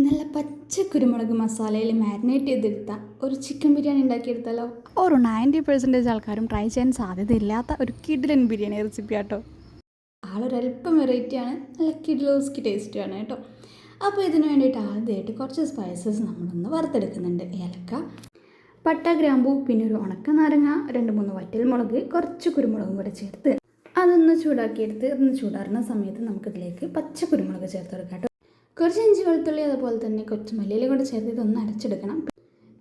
നല്ല പച്ച കുരുമുളക് മസാലയിൽ മാരിനേറ്റ് ചെയ്തെടുത്ത ഒരു ചിക്കൻ ബിരിയാണി ഉണ്ടാക്കിയെടുത്താലോ? ഒരു 90% ആൾക്കാരും ട്രൈ ചെയ്യാൻ സാധ്യതയില്ലാത്ത ഒരു കിഡിലൻ ബിരിയാണി റെസിപ്പി ആട്ടോ. ആളൊരല്പം വെറൈറ്റിയാണ്, നല്ല കിഡിലോസ്കി ടേസ്റ്റിയാണ് കേട്ടോ. അപ്പോൾ ഇതിന് വേണ്ടിയിട്ട് ആദ്യമായിട്ട് കുറച്ച് സ്പൈസസ് നമ്മളൊന്ന് വറുത്തെടുക്കുന്നുണ്ട്. ഏലക്ക, പട്ട, ഗ്രാമ്പൂ, പിന്നെ ഒരു ഉണക്ക നാരങ്ങ, 2-3 വറ്റൽമുളക്, കുറച്ച് കുരുമുളകും കൂടെ ചേർത്ത് അതൊന്ന് ചൂടാക്കിയെടുത്ത് അതൊന്ന് ചൂടാറുന്ന സമയത്ത് നമുക്കിതിലേക്ക് പച്ച കുരുമുളക് ചേർത്ത് കൊടുക്കാം. കുറച്ച് ഇഞ്ചി വെളുത്തുള്ളി അതുപോലെ തന്നെ കുറച്ച് മല്ലിയില കൂടെ ചേർത്ത് ഇതൊന്ന് അരച്ചെടുക്കണം.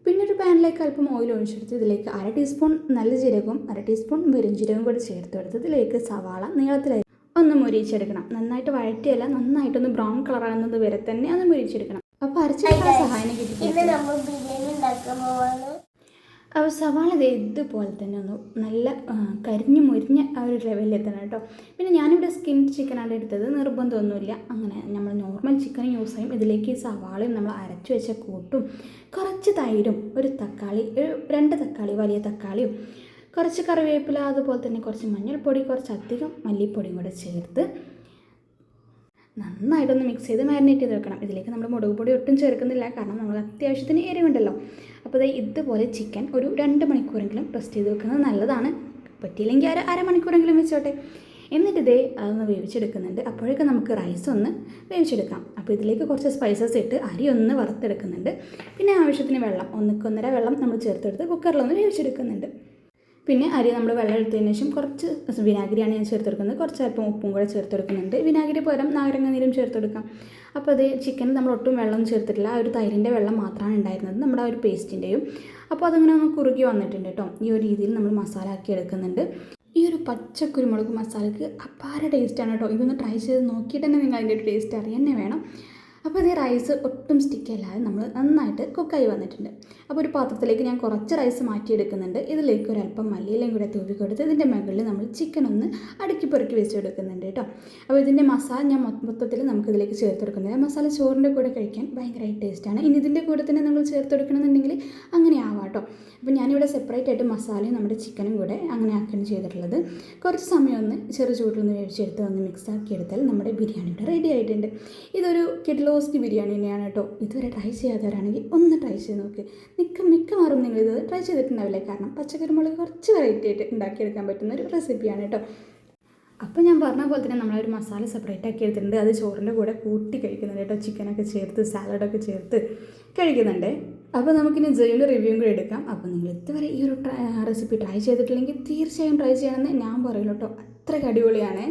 പിന്നെ ഒരു പാനിലേക്ക് അല്പം ഓയിൽ ഒഴിച്ചെടുത്ത് ഇതിലേക്ക് 1/2 ടീസ്പൂൺ നല്ല ജീരകവും 1/2 ടീസ്പൂൺ പെരുംജീരകവും കൂടി ചേർത്ത് കൊടുത്ത് ഇതിലേക്ക് സവാള നീളത്തിലായി ഒന്ന് മുരിച്ചെടുക്കണം. നന്നായിട്ട് വഴറ്റിയല്ല, നന്നായിട്ടൊന്ന് ബ്രൗൺ കളറാകുന്നത് വരെ തന്നെ ഒന്ന് മുരിച്ചെടുക്കണം. അപ്പോൾ അരച്ചെടുക്കാൻ സഹായം കിട്ടി. അപ്പോൾ സവാള ഇതുപോലെ തന്നെ ഒന്ന് നല്ല കരിഞ്ഞ് മുരിഞ്ഞ ആ ഒരു ലെവലിൽ എത്തണം കേട്ടോ. പിന്നെ ഞാനിവിടെ സ്കിൻ ചിക്കനാണ് എടുത്തത്, നിർബന്ധമൊന്നുമില്ല. അങ്ങനെ നമ്മൾ നോർമൽ ചിക്കൻ യൂസ് ചെയ്യും. ഇതിലേക്ക് സവാളയും നമ്മൾ അരച്ചു വെച്ച കൂട്ടും കുറച്ച് തൈരും ഒരു തക്കാളി, 2 തക്കാളി, വലിയ തക്കാളിയും കുറച്ച് കറിവേപ്പില, അതുപോലെ തന്നെ കുറച്ച് മഞ്ഞൾപ്പൊടി, കുറച്ചധികം മല്ലിപ്പൊടിയും കൂടെ ചേർത്ത് നന്നായിട്ടൊന്ന് മിക്സ് ചെയ്ത് മാരിനേറ്റ് ചെയ്ത് വെക്കണം. ഇതിലേക്ക് നമ്മൾ മുളക് പൊടി ഒട്ടും ചേർക്കുന്നില്ല, കാരണം നമ്മൾ അത്യാവശ്യത്തിന് എരിവുണ്ടല്ലോ. അപ്പോൾ ഇതുപോലെ ചിക്കൻ ഒരു 2 മണിക്കൂറെങ്കിലും റെസ്റ്റ് ചെയ്ത് വെക്കുന്നത് നല്ലതാണ്. പറ്റിയില്ലെങ്കിൽ അരമണിക്കൂറെങ്കിലും വെച്ചോട്ടെ. എന്നിട്ട് അതൊന്ന് വേവിച്ചെടുക്കുന്നുണ്ട്. അപ്പോഴേക്ക് നമുക്ക് റൈസ് ഒന്ന് വേവിച്ചെടുക്കാം. അപ്പോൾ ഇതിലേക്ക് കുറച്ച് സ്പൈസസ് ഇട്ട് അരി ഒന്ന് വറുത്തെടുക്കുന്നുണ്ട്. പിന്നെ ആവശ്യത്തിന് വെള്ളം, 1-1.5 വെള്ളം നമ്മൾ ചേർത്തെടുത്ത് കുക്കറിലൊന്ന് വേവിച്ചെടുക്കുന്നുണ്ട്. പിന്നെ അരി നമ്മൾ വെള്ളം എടുത്തതിന് ശേഷം കുറച്ച് വിനാഗിരിയാണ് ഞാൻ ചേർത്തെടുക്കുന്നത്. കുറച്ച് അല്പം ഉപ്പും കൂടെ ചേർത്തെടുക്കുന്നുണ്ട്. വിനാഗിരി പകരം നാരങ്ങ നീരും ചേർത്തെടുക്കാം. അപ്പോൾ ചിക്കൻ നമ്മൾ ഒട്ടും വെള്ളം ചേർത്തിട്ടില്ല, ആ ഒരു തൈരിൻ്റെ വെള്ളം മാത്രമാണ് ഉണ്ടായിരുന്നത്, നമ്മുടെ ആ ഒരു പേസ്റ്റിൻ്റെയും. അപ്പോൾ അതിങ്ങനെ ഒന്ന് കുറുകി വന്നിട്ടുണ്ട് കേട്ടോ. ഈ ഒരു രീതിയിൽ നമ്മൾ മസാല ആക്കി എടുക്കുന്നുണ്ട്. ഈ ഒരു പച്ച കുരുമുളക് മസാലയ്ക്ക് അപാര ടേസ്റ്റാണ് കേട്ടോ. ഇതൊന്ന് ട്രൈ ചെയ്ത് നോക്കിയിട്ട് തന്നെ നിങ്ങൾ അതിൻ്റെ ഒരു ടേസ്റ്റ് അറിയാൻ തന്നെ വേണം. അപ്പോൾ റൈസ് ഒട്ടും സ്റ്റിക്കല്ലാതെ നമ്മൾ നന്നായിട്ട് കുക്കായി വന്നിട്ടുണ്ട്. അപ്പോൾ ഒരു പാത്രത്തിലേക്ക് ഞാൻ കുറച്ച് റൈസ് മാറ്റിയെടുക്കുന്നുണ്ട്. ഇതിലേക്ക് ഒരല്പം മല്ലിയിലയും കൂടെ തൂവി കൊടുത്ത് ഇതിൻ്റെ മുകളിൽ നമ്മൾ ചിക്കൻ ഒന്ന് അടുക്കി പുരട്ടി വെച്ചെടുക്കുന്നുണ്ട് കേട്ടോ. അപ്പോൾ ഇതിൻ്റെ മസാല ഞാൻ മൊത്തത്തിൽ നമുക്കിതിലേക്ക് ചേർത്തെടുക്കുന്നില്ല. മസാല ചോറിൻ്റെ കൂടെ കഴിക്കാൻ ഭയങ്കരമായിട്ട് ടേസ്റ്റാണ്. ഇനി ഇതിൻ്റെ കൂടെ തന്നെ നമ്മൾ ചേർത്തെടുക്കണമെന്നുണ്ടെങ്കിൽ അങ്ങനെ ആവാം കേട്ടോ. അപ്പോൾ ഞാനിവിടെ സെപ്പറേറ്റ് ആയിട്ട് മസാലയും നമ്മുടെ ചിക്കനും കൂടെ അങ്ങനെ ആക്കുകയാണ് ചെയ്തിട്ടുള്ളത്. കുറച്ച് സമയം ഒന്ന് ചെറു ചൂടിലൊന്ന് വേവിച്ചെടുത്ത് ഒന്ന് മിക്സ് ആക്കി എടുത്താൽ നമ്മുടെ ബിരിയാണി ഇവിടെ റെഡി ആയിട്ടുണ്ട്. ഇതൊരു കിഡിലോസ്കി ബിരിയാണി തന്നെയാണ് കേട്ടോ. ഇതുവരെ ട്രൈ ചെയ്യാത്തവരാണെങ്കിൽ ഒന്ന് ട്രൈ ചെയ്ത് നോക്ക്. മിക്കവാറും നിങ്ങളിത് ട്രൈ ചെയ്തിട്ടുണ്ടാവില്ലേ, കാരണം പച്ചക്കറിമുളക് കുറച്ച് വെറൈറ്റി ആയിട്ട് ഉണ്ടാക്കിയെടുക്കാൻ പറ്റുന്ന ഒരു റെസിപ്പിയാണ് കേട്ടോ. അപ്പോൾ ഞാൻ പറഞ്ഞ പോലെ തന്നെ നമ്മളൊരു മസാല സെപ്പറേറ്റ് ആക്കി എടുത്തിട്ടുണ്ട്. അത് ചോറിൻ്റെ കൂടെ കൂട്ടി കഴിക്കുന്നുണ്ട് കേട്ടോ. ചിക്കനൊക്കെ ചേർത്ത് സാലഡൊക്കെ ചേർത്ത് കഴിക്കുന്നുണ്ട്. അപ്പോൾ നമുക്കിനി ജയിലിൽ റിവ്യൂവും കൂടെ എടുക്കാം. അപ്പോൾ നിങ്ങൾ ഇതുവരെ ഈ ഒരു റെസിപ്പി ട്രൈ ചെയ്തിട്ടില്ലെങ്കിൽ തീർച്ചയായും ട്രൈ ചെയ്യണമെന്ന് ഞാൻ പറയുള്ളൂ കേട്ടോ. അത്രയ്ക്ക് അടിപൊളിയാണ്.